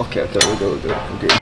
Okay, we're good.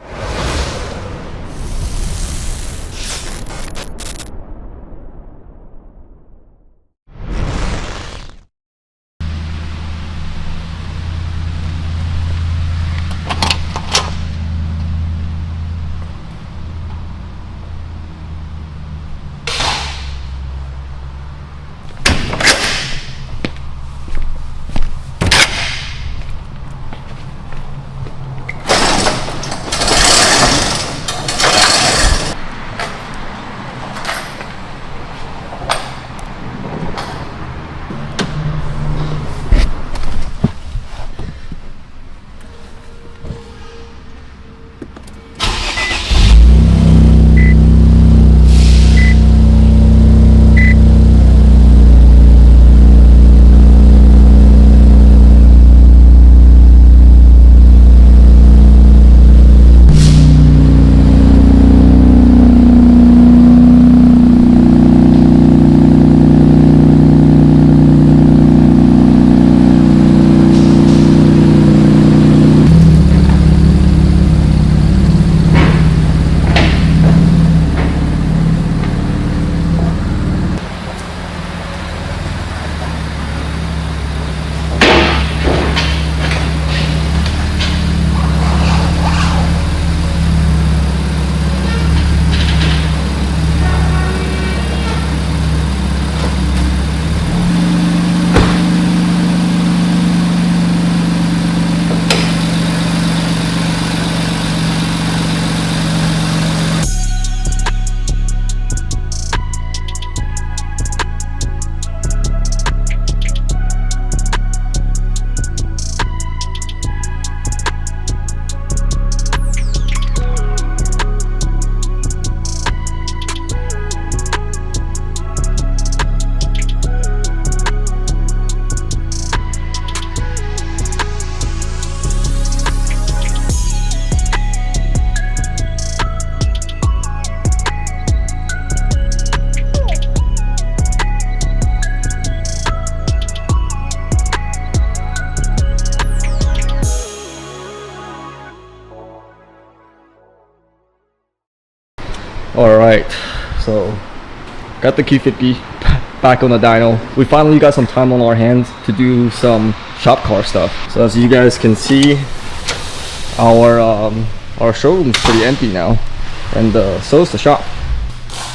Alright, so got the Q50 back on the dyno. We finally got some time on our hands to do some shop car stuff. So as you guys can see, our showroom's pretty empty now, and so is the shop.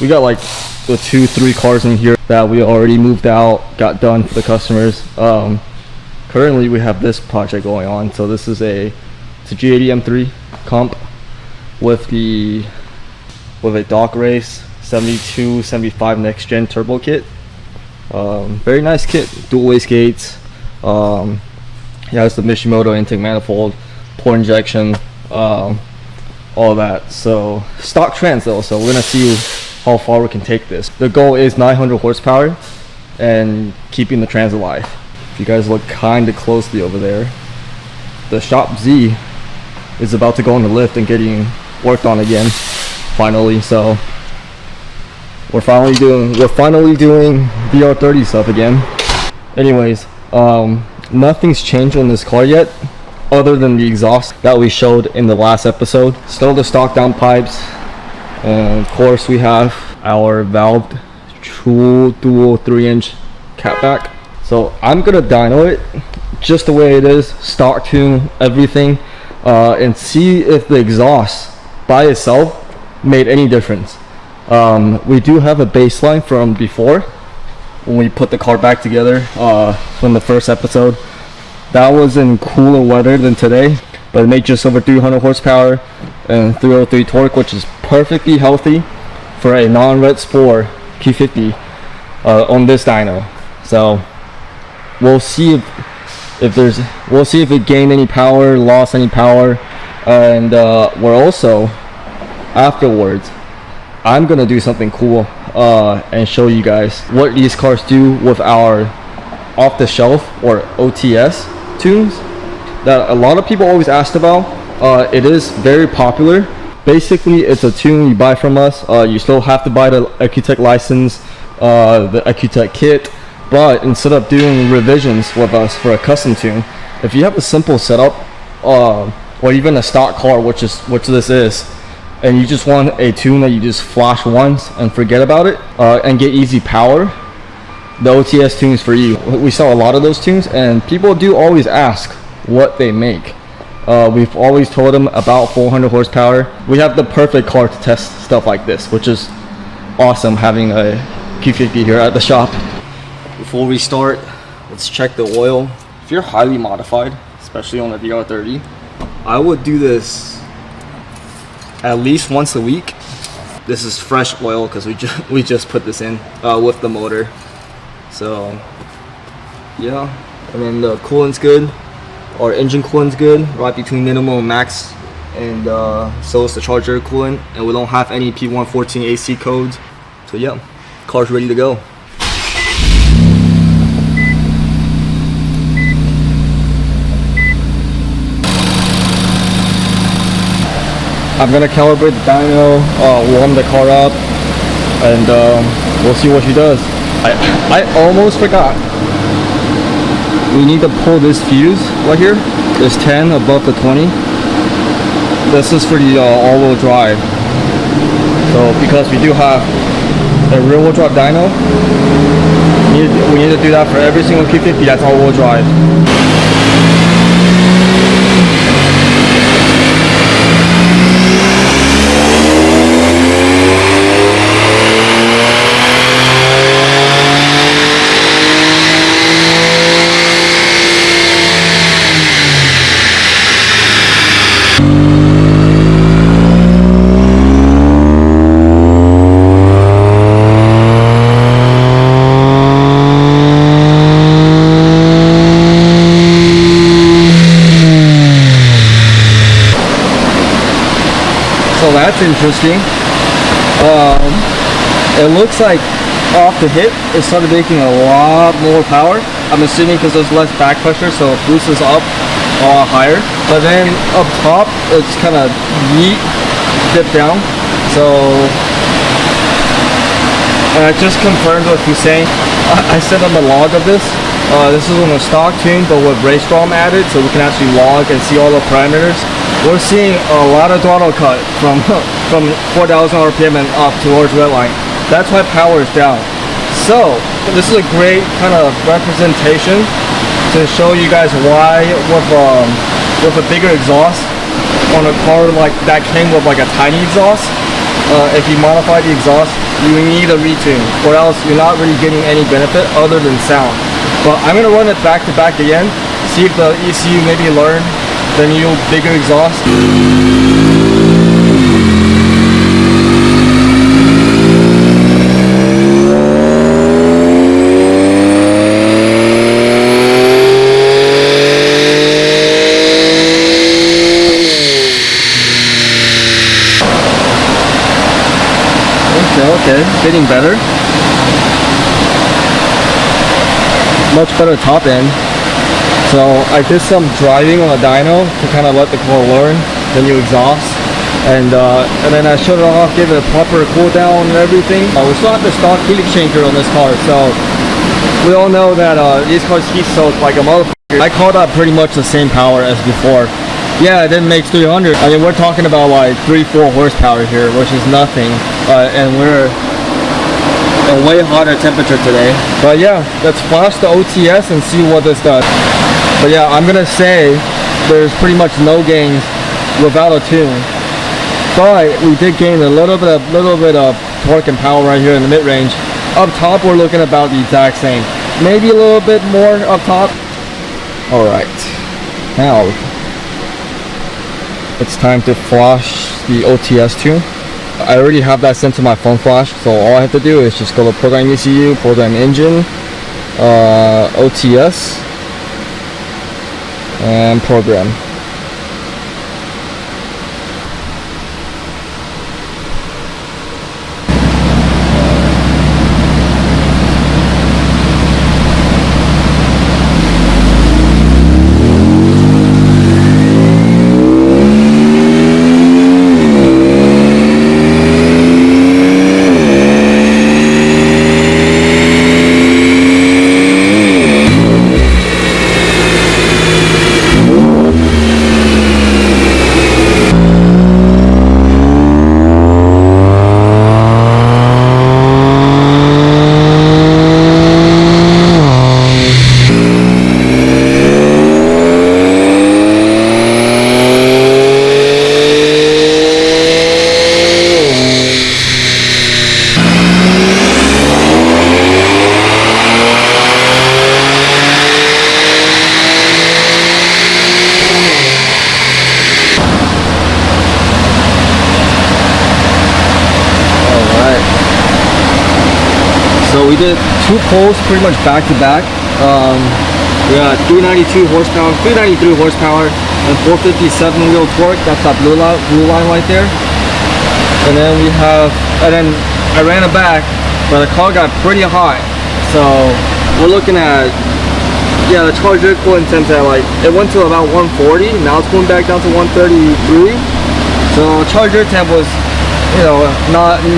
We got like the 2-3 cars in here that we already moved out, got done for the customers. Currently we have this project going on. So this is it's a G80 M3 comp with a Dock Race 72-75 next gen turbo kit. Very nice kit, dual wastegates. It has the Mishimoto intake manifold, port injection, all that. So stock trans though, so we're gonna see how far we can take this. The goal is 900 horsepower and keeping the trans alive. If you guys look kind of closely over there, the Shop Z is about to go on the lift and getting worked on again finally. So we're finally doing VR30 stuff again. Anyways, nothing's changed on this car yet other than the exhaust that we showed in the last episode. Still the stock downpipes, and of course we have our valved dual 3-inch catback. So I'm gonna dyno it just the way it is, stock tune everything, and see if the exhaust by itself made any difference. We do have a baseline from before when we put the car back together from the first episode. That was in cooler weather than today, but it made just over 300 horsepower and 303 torque, which is perfectly healthy for a non-red sport Q50 on this dyno. So we'll see if it gained any power, lost any power, and we're also, afterwards, I'm gonna do something cool and show you guys what these cars do with our off-the-shelf or OTS tunes that a lot of people always asked about. It is very popular. Basically, it's a tune you buy from us. You still have to buy the Accutech license, the Accutech kit, but instead of doing revisions with us for a custom tune, if you have a simple setup, or even a stock car, which this is, and you just want a tune that you just flash once and forget about it, and get easy power, the OTS tune's for you. We sell a lot of those tunes, and people do always ask what they make. We've always told them about 400 horsepower. We have the perfect car to test stuff like this, which is awesome having a Q50 here at the shop. Before we start, let's check the oil. If you're highly modified, especially on the VR30, I would do this at least once a week. This is fresh oil because we just put this in with the motor. So yeah, and then the coolant's good. Our engine coolant's good, right between minimum and max, and so is the charger coolant, and we don't have any P114 AC codes. So yeah, car's ready to go. I'm gonna calibrate the dyno, warm the car up, and we'll see what she does. I almost forgot. We need to pull this fuse right here. There's 10 above the 20. This is for the all-wheel drive. So because we do have a rear-wheel drive dyno, we need to do that for every single Q50 that's all-wheel drive. So that's interesting. It looks like off the hit it started making a lot more power. I'm assuming because there's less back pressure, so it boosts us up a lot higher. But then up top it's kind of dip down. So and I just confirmed with Hussein. I sent him a log of this. This is on a stock tune, but with Racebox added, so we can actually log and see all the parameters. We're seeing a lot of throttle cut from 4,000 RPM and up towards redline. That's why power is down. So this is a great kind of representation to show you guys why with a bigger exhaust on a car like that came with like a tiny exhaust. If you modify the exhaust, you need a retune, or else you're not really getting any benefit other than sound. But I'm gonna run it back to back again, see if the ECU maybe learned the new bigger exhaust. Okay, getting better. Much better top end. So I did some driving on a dyno to kind of let the car learn the new exhaust, and then I shut it off, gave it a proper cool down and everything. We still have the stock heat exchanger on this car, so we all know that these cars heat soak like a motherfucker. I called out pretty much the same power as before. Yeah, it didn't make 300. I mean, we're talking about like 3-4 horsepower here, which is nothing, and we're a way hotter temperature today. But yeah, let's flash the OTS and see what this does. But yeah, I'm gonna say there's pretty much no gains without a tune, but we did gain a little bit of torque and power right here in the mid-range. Up top we're looking about the exact same, maybe a little bit more up top. All right, now it's time to flash the OTS tune. I already have that sent to my phone flash, so all I have to do is just go to program ECU, program engine, OTS, and program. So we did 2 pulls pretty much back to back. We got 392 horsepower, 393 horsepower, and 457 wheel torque. That's that blue line right there. And then I ran it back, but the car got pretty hot. So we're looking at, yeah, the charger coolant temps at like, it went to about 140. Now it's going back down to 133. So charger temp was, you know,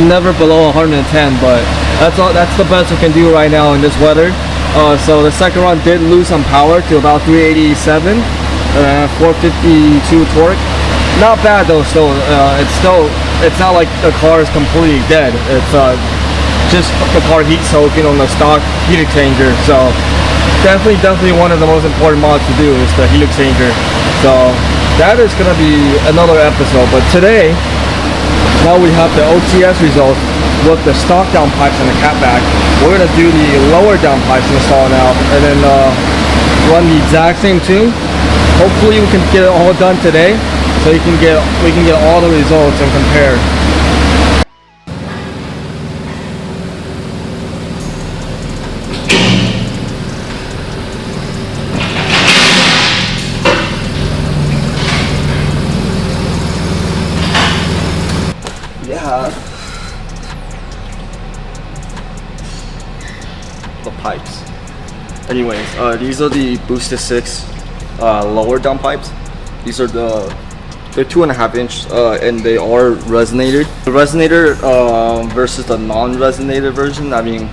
never below 110, but that's the best we can do right now in this weather. So the second run did lose some power to about 387, 452 torque. Not bad though. Still, it's not like the car is completely dead. It's just the car heat soaking on the stock heat exchanger. So definitely one of the most important mods to do is the heat exchanger. So that is gonna be another episode. But today, now we have the OTS results with the stock downpipes and the catback. We're gonna do the lower downpipes install now, and then run the exact same tune. Hopefully we can get it all done today, so we can get all the results and compare. Yeah. The pipes. Anyways, these are the Boosted 6 lower downpipes. These are they're 2.5 inch and they are resonated. The resonator versus the non-resonated version, I mean,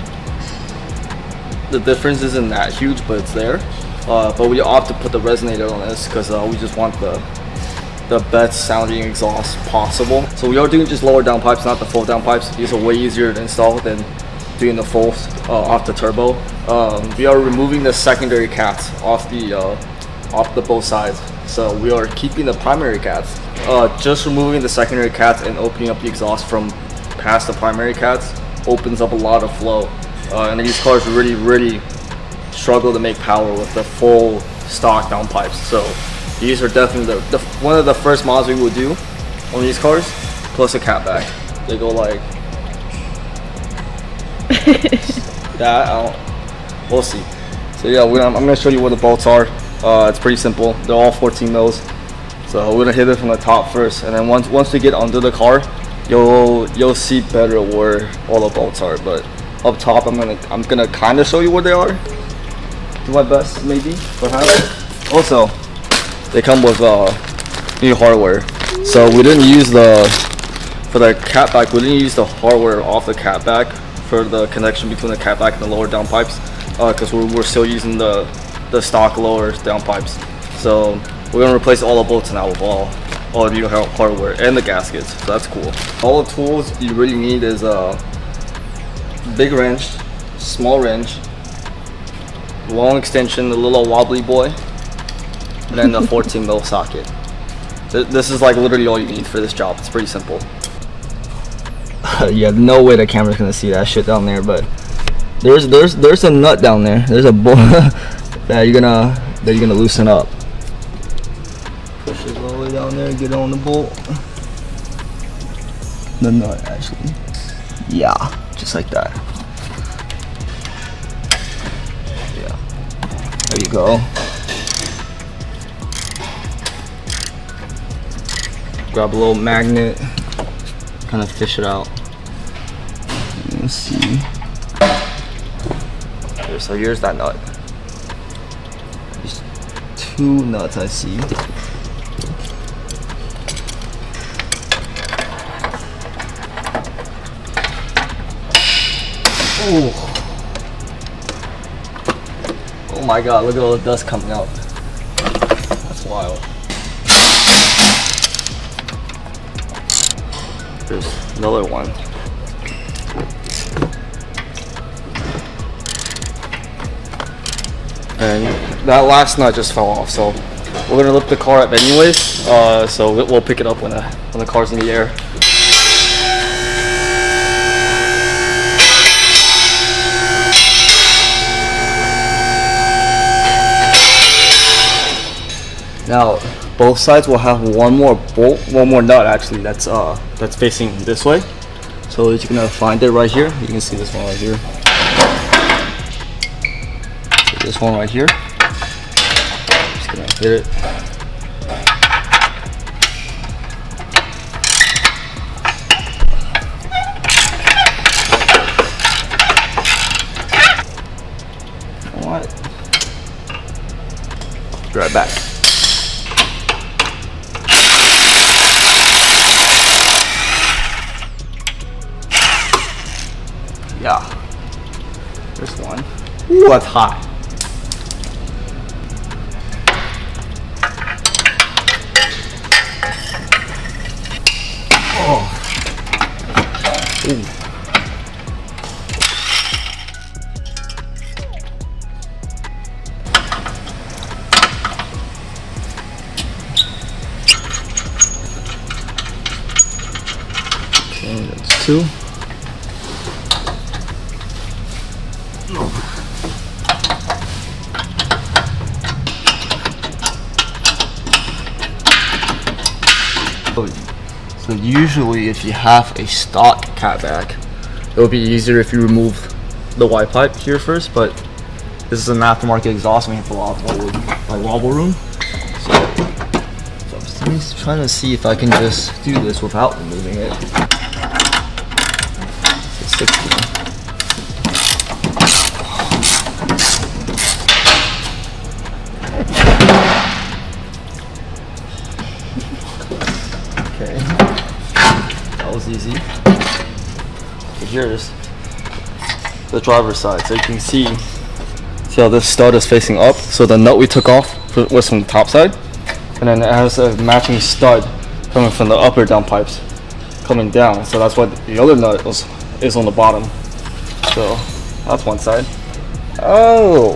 the difference isn't that huge, but it's there. But we opt to put the resonator on this because we just want the best sounding exhaust possible. So we are doing just lower downpipes, not the full downpipes. These are way easier to install than doing the full off the turbo. We are removing the secondary cats off the both sides. So we are keeping the primary cats. Just removing the secondary cats and opening up the exhaust from past the primary cats opens up a lot of flow. And these cars really struggle to make power with the full stock downpipes. So these are definitely one of the first mods we will do on these cars, plus a catback. They go like that. We'll see. So yeah, I'm gonna show you where the bolts are. It's pretty simple. They're all 14 mils. So we're gonna hit it from the top first, and then once we get under the car, you'll see better where all the bolts are. But up top, I'm gonna kind of show you where they are. Do my best, maybe, perhaps. Also, they come with new hardware. So we didn't use for the catback. We didn't use the hardware off the catback for the connection between the catback and the lower downpipes, because we're still using the stock lower downpipes. So we're gonna replace all the bolts now with all the new hardware and the gaskets. So that's cool. All the tools you really need is a big wrench, small wrench, long extension, a little wobbly boy, and then the 14 mil socket. This is like literally all you need for this job. It's pretty simple. Yeah, no way the camera's gonna see that shit down there, but there's a nut down there. There's a bolt that you're gonna loosen up. Push it all the way down there, get on the bolt. The nut, actually. Yeah, just like that. Yeah. There you go. Grab a little magnet, kind of fish it out. Let's see. So here's that nut. There's 2 nuts I see. Oh my god, look at all the dust coming out. That's wild. There's another one. And that last nut just fell off, so we're gonna lift the car up anyways. So we'll pick it up when the car's in the air. Now both sides will have one more bolt, one more nut actually that's facing this way. So you're gonna find it right here. You can see this one right here. This one right here. Just gonna hit it. What? Be right back. Yeah. There's one. Ooh, that's hot. Oh. Ooh. Okay, that's two. So usually if you have a stock catback, it would be easier if you remove the Y pipe here first, but this is an aftermarket exhaust and we have a lot of wobble room. So I'm just trying to see if I can just do this without removing it. It's 16. Okay, that was easy. But here's the driver's side, so you can see how this stud is facing up. So the nut we took off was from the top side, and then it has a matching stud coming from the upper downpipes coming down. So that's why the other nut is on the bottom. So that's one side. Oh,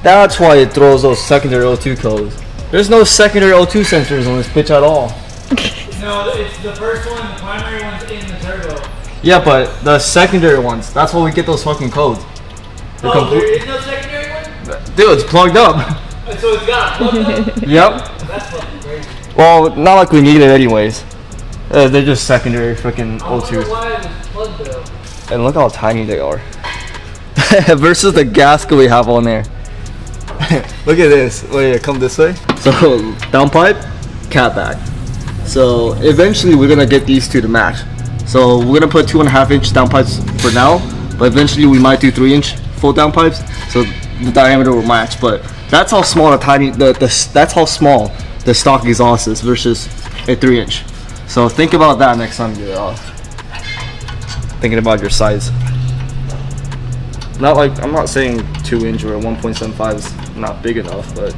that's why it throws those secondary O2 codes. There's no secondary O2 sensors on this bitch at all. No, it's the first one, the primary one's in the turbo. Yeah, but the secondary ones, that's why we get those fucking codes. Oh, there is no secondary one? Dude, it's plugged up. So it's got plugged up? Yep. That's fucking crazy. Well, not like we need it anyways. They're just secondary freaking I wonder O2s. why it was plugged though. And look how tiny they are. Versus the gasket we have on there. Look at this. Wait, come this way. So, downpipe, catback. So, eventually we're gonna get these two to match. So, we're gonna put 2.5 inch downpipes for now, but eventually we might do 3 inch full downpipes. So, the diameter will match. But that's how small that's how small the stock exhaust is versus a 3 inch. So, think about that next time you're thinking about your size. Not like, I'm not saying 2 inch or 1.75 is not big enough, but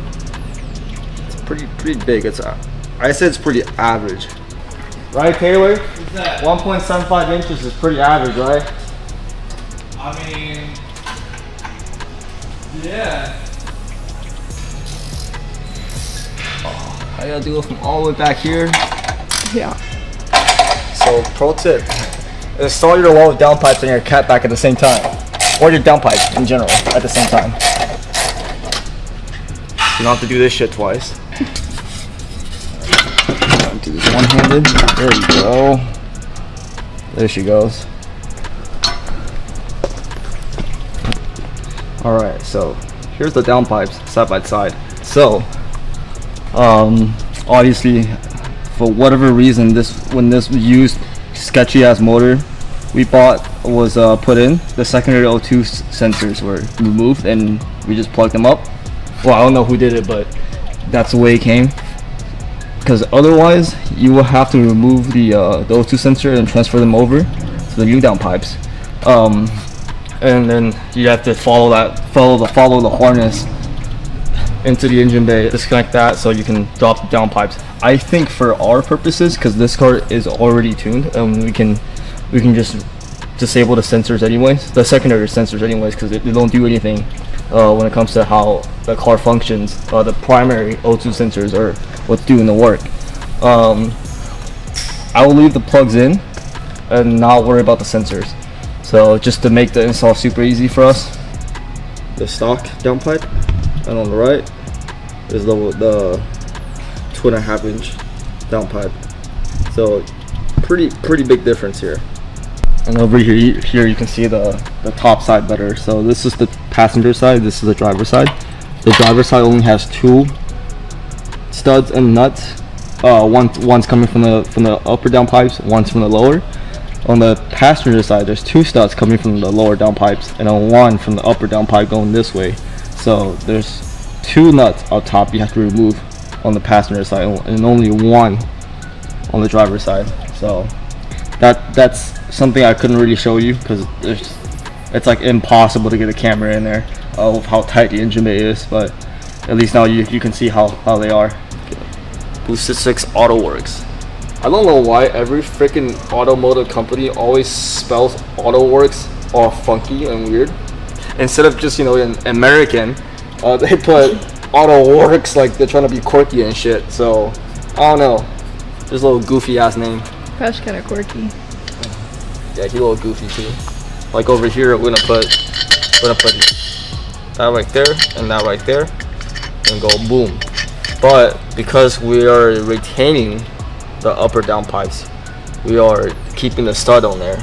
it's pretty big. I said it's pretty average. Right, Taylor? What's that? 1.75 inches is pretty average, right? I mean, yeah. Oh, I gotta do it from all the way back here. Yeah. So, pro tip, install your wall with downpipes and your catback at the same time. Or your downpipe in general at the same time. You don't have to do this shit twice. Do this one-handed. There you go. There she goes. Alright, so here's the downpipes side by side. So, obviously, for whatever reason, when this used sketchy ass motor we bought was put in, the secondary O2 sensors were removed and we just plugged them up. Well, I don't know who did it, but that's the way it came. Because otherwise, you will have to remove the O2 sensor and transfer them over to the new downpipes. And then you have to follow the harness into the engine bay, disconnect that so you can drop the downpipes. I think for our purposes, because this car is already tuned, and we can just disable the sensors anyways, the secondary sensors anyways, because they don't do anything when it comes to how the car functions. The primary O2 sensors are what's doing the work. I will leave the plugs in and not worry about the sensors. So just to make the install super easy for us, the stock downpipe, and on the right is the 2.5 inch downpipe. So pretty big difference here. And over here you can see the top side better. So this is the passenger side, this is the driver side. The driver side only has 2 studs and nuts. One's coming from the upper downpipes, one's from the lower. On the passenger side, there's 2 studs coming from the lower downpipes, and then 1 from the upper downpipe going this way. So there's 2 nuts up top you have to remove on the passenger side, and only 1 on the driver's side. So that's something I couldn't really show you because it's like impossible to get a camera in there of how tight the engine bay is, but at least now you can see how they are. B6A Autowerks. I don't know why every freaking automotive company always spells Autowerks all funky and weird. Instead of just, you know, in American, they put Autowerks like they're trying to be quirky and shit. So I don't know. Just a little goofy ass name. Crash kind of quirky. Yeah, he's a little goofy too. Like over here, we're gonna put that right there and that right there, and go boom. But because we are retaining the upper downpipes, we are keeping the stud on there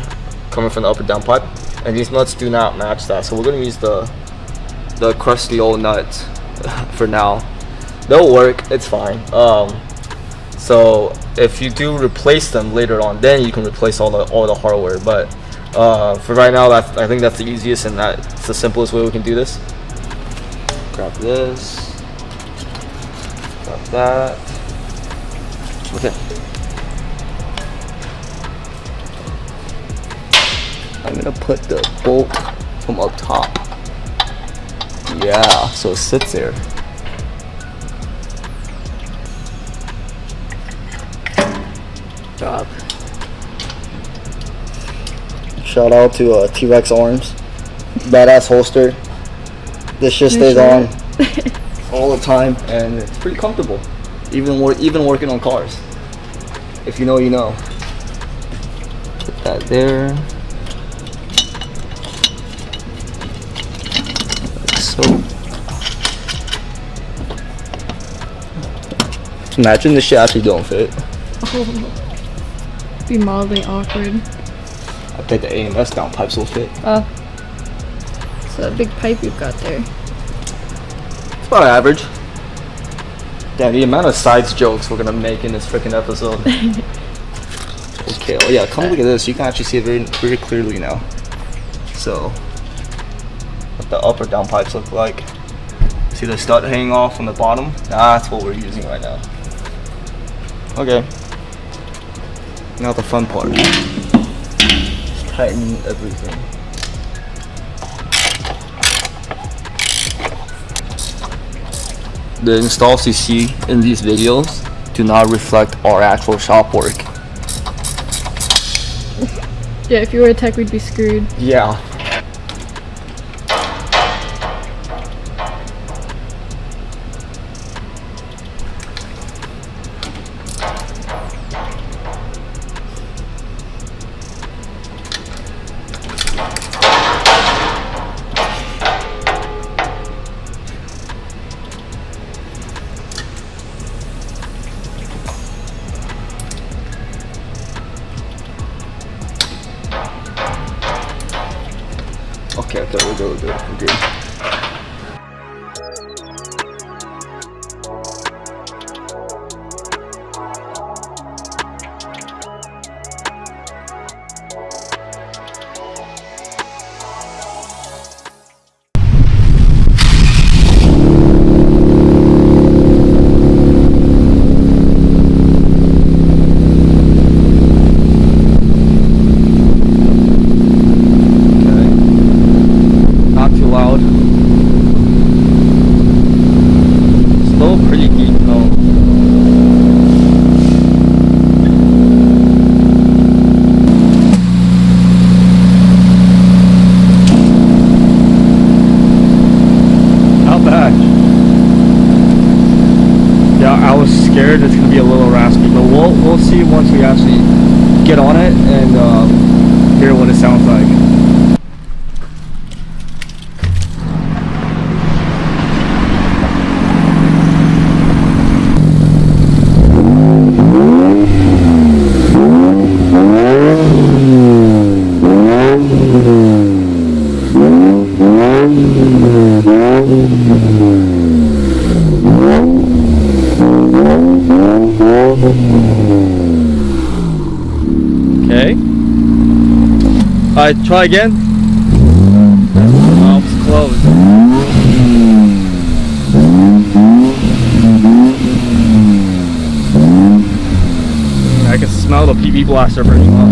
coming from the upper downpipe, and these nuts do not match that. So we're gonna use the crusty old nuts for now. They'll work. It's fine. So if you do replace them later on, then you can replace all the hardware. But for right now, I think that's the easiest and that's the simplest way we can do this. Grab this. Grab that. Okay. I'm gonna put the bolt from up top. Yeah, so it sits there. Drop. Shout out to T-Rex arms. Badass holster. This shit stays on all the time, and it's pretty comfortable. Even working on cars. If you know, you know. Put that there. Like so. Imagine this shit actually don't fit. Oh, be mildly awkward. I think the AMS downpipes will fit. So that big pipe you've got there. It's about average. Damn, the amount of sides jokes we're gonna make in this freaking episode. Okay, oh yeah, come look at this. You can actually see it very clearly now. So, what the upper downpipes look like. See the stud hanging off on the bottom? That's what we're using right now. Okay. Now the fun part. Tighten everything. The installs you see in these videos do not reflect our actual shop work. Yeah, if you were a tech, we'd be screwed. Yeah. Okay, we're good. Scared it's gonna be a little raspy, but we'll see once we actually get on it and hear what it sounds like. Okay. Alright, try again. Valve's closed. I can smell the PB blaster burning off.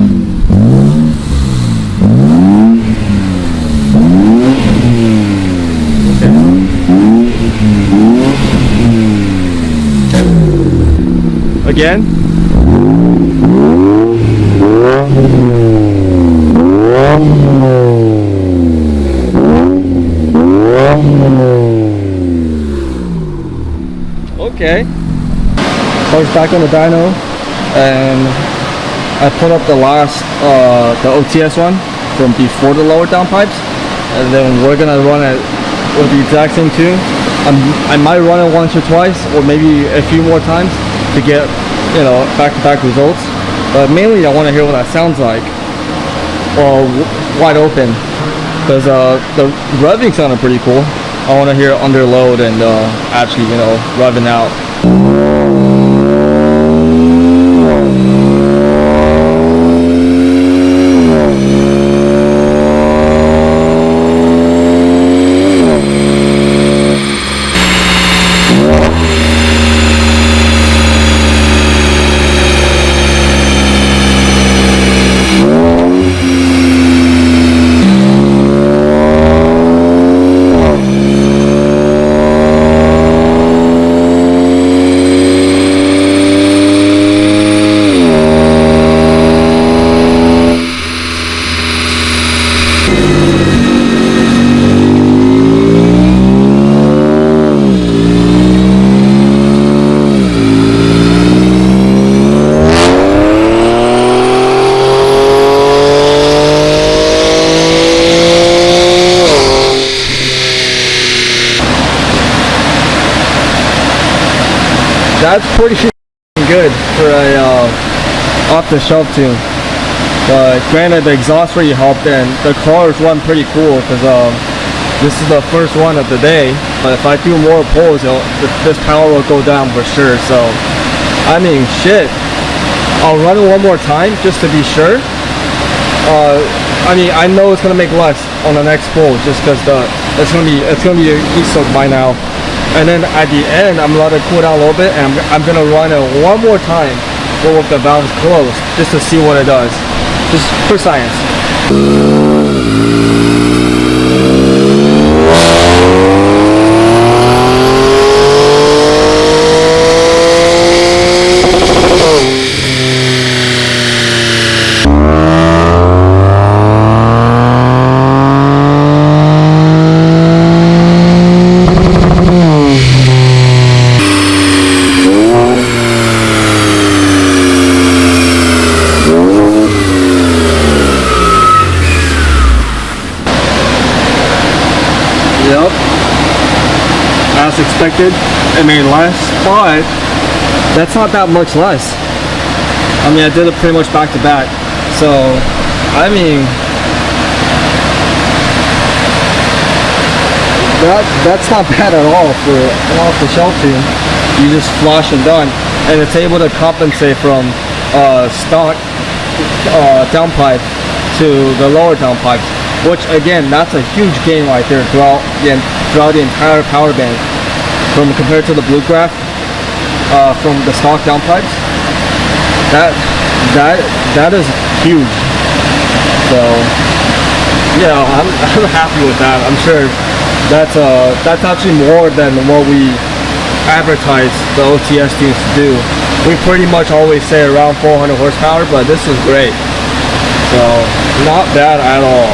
Okay. Again. Okay. Car's back on the dyno, and I put up the last, the OTS one from before the lower downpipes, and then we're gonna run it with the exact same tune. I might run it once or twice, or maybe a few more times to get, you know, back-to-back results. But mainly, I want to hear what that sounds like, or wide open, because the revving sounded pretty cool. I want to hear it under load and actually, you know, revving out. That's pretty good for a off-the-shelf tune. But granted, the exhaust really helped, and the cars run pretty cool because this is the first one of the day. But if I do more pulls, this power will go down for sure. So, I mean, shit. I'll run it one more time just to be sure. I mean, I know it's gonna make less on the next pull just because it's gonna be a heat soak by now. And then at the end, I'm allowed to cool down a little bit, and I'm gonna run it one more time, but with the valves closed, just to see what it does, just for science. Yep, as expected, it made less, but that's not that much less. I mean, I did it pretty much back to back, so I mean, that's not bad at all for an off-the-shelf tune. You just flush and done, and it's able to compensate from stock downpipe to the lower downpipes. Which again, that's a huge gain right there throughout the entire power band, from compared to the blue graph from the stock downpipes. That is huge. So yeah, I'm happy with that. I'm sure that's actually more than what we advertise the OTS tunes to do. We pretty much always say around 400 horsepower, but this is great. So not bad at all.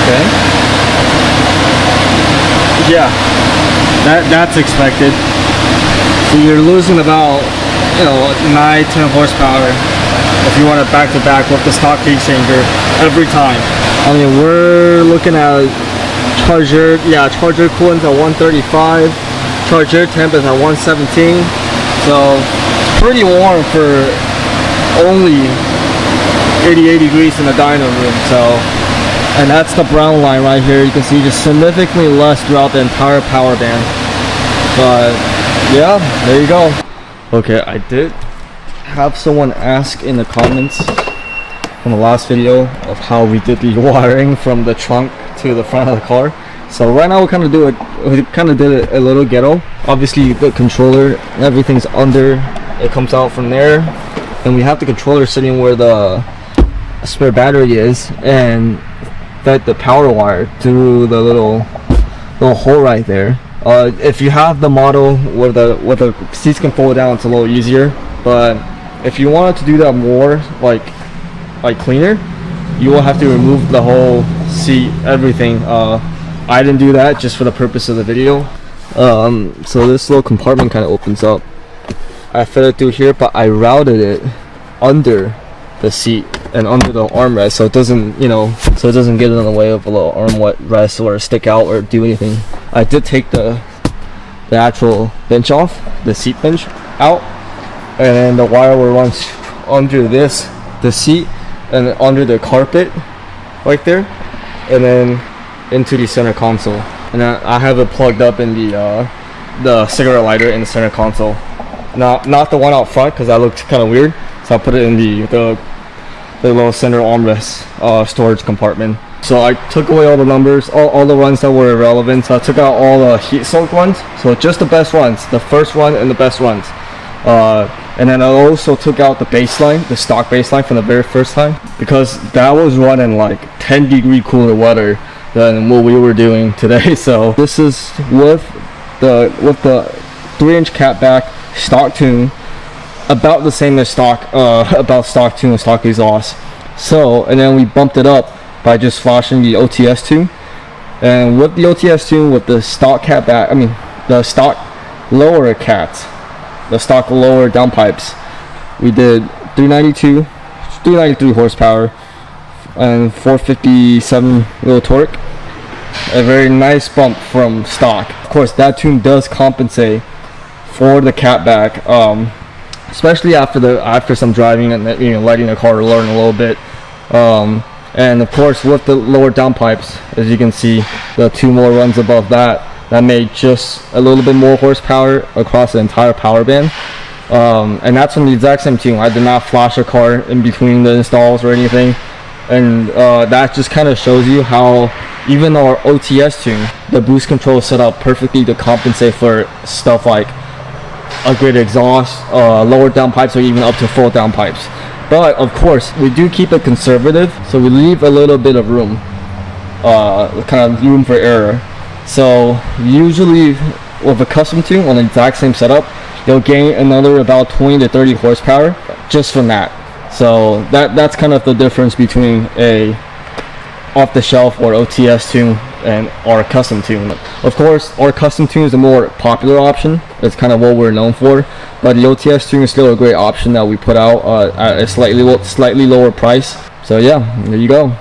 Okay. Yeah, that's expected. So you're losing about, you know, 9-10 horsepower if you want it back to back with the stock heat exchanger every time. I mean, we're looking at charger coolant at 135, charger temp is at 117. So it's pretty warm for only 88 degrees in the dyno room. So, and that's the brown line right here. You can see just significantly less throughout the entire power band. But yeah, there you go. Okay, I did have someone ask in the comments from the last video of how we did the wiring from the trunk to the front of the car. So right now we kind of did it a little ghetto. Obviously the controller, everything's under, it comes out from there, and we have the controller sitting where the spare battery is, and fed the power wire through the little hole right there. If you have the model where the seats can fold down, it's a little easier, but if you wanted to do that more like cleaner, you will have to remove the whole seat, everything. I didn't do that just for the purpose of the video. So this little compartment kind of opens up. I fed it through here, but I routed it under the seat and under the armrest, so it doesn't, you know, so it doesn't get in the way of a little armrest or stick out or do anything. I did take the actual bench off, the seat bench out, and then the wire will run under the seat and under the carpet right there, and then into the center console. And I have it plugged up in the cigarette lighter in the center console. Not the one out front, because that looked kind of weird. So I put it in the little center armrest storage compartment. So I took away all the numbers, all the runs that were irrelevant. So I took out all the heat soaked runs. So just the best runs, the first run and the best runs. And then I also took out the baseline, the stock baseline from the very first time, because that was running like 10-degree cooler weather than what we were doing today. So this is with the 3-inch catback, stock tune, about the same as stock tune and stock exhaust. So, and then we bumped it up by just flashing the OTS tune, and with the OTS tune, with the stock catback, I mean the stock lower cats, the stock lower downpipes, we did 393 horsepower and 457 little torque. A very nice bump from stock. Of course, that tune does compensate for the catback, especially after some driving and, you know, letting the car learn a little bit. And of course, with the lower downpipes, as you can see, the 2 more runs above that made just a little bit more horsepower across the entire power band. And that's from the exact same tune. I did not flash a car in between the installs or anything. And that just kind of shows you how even our OTS tune, the boost control is set up perfectly to compensate for stuff like a great exhaust, lower downpipes, or even up to full downpipes. But of course, we do keep it conservative, so we leave a little bit of room, kind of room for error. So usually with a custom tune on the exact same setup, you'll gain another about 20 to 30 horsepower just from that. So that's kind of the difference between a off-the-shelf or OTS tune and our custom tune. Of course, our custom tune is the more popular option. It's kind of what we're known for, but the OTS tune is still a great option that we put out at a slightly lower price. So yeah, there you go.